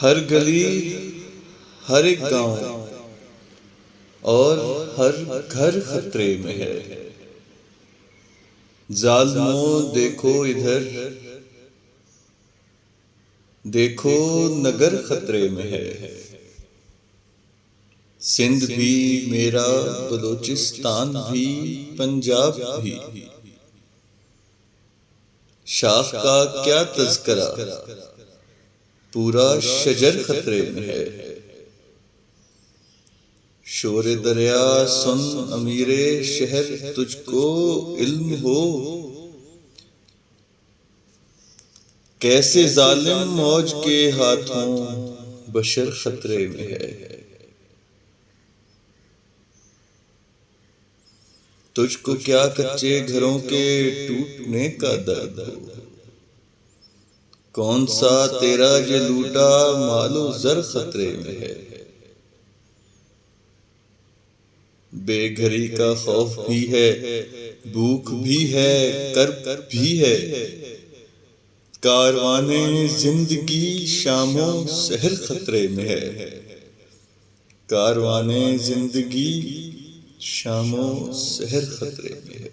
ہر گلی، ہر ایک گاؤں اور ہر گھر خطرے میں ہے۔ ظالموں دیکھو ادھر، دیکھو نگر خطرے میں ہے۔ سندھ بھی میرا، بلوچستان بھی، پنجاب بھی، شاخ کا کیا تذکرہ، پورا شجر خطرے میں ہے۔ شور دریا سن امیر شہر، تجھ کو علم ہو کیسے ظالم موج کے ہاتھوں بشر خطرے میں ہے۔ تجھ کو کیا کچے گھروں کے ٹوٹنے کا درد ہو، کون سا تیرا یہ لوٹا مال و زر خطرے میں ہے۔ بے گھری کا خوف بھی ہے، بھوک بھی ہے، کرب بھی ہے، کاروان زندگی شام و سحر خطرے میں ہے۔ کاروان زندگی شام و سحر خطرے میں ہے۔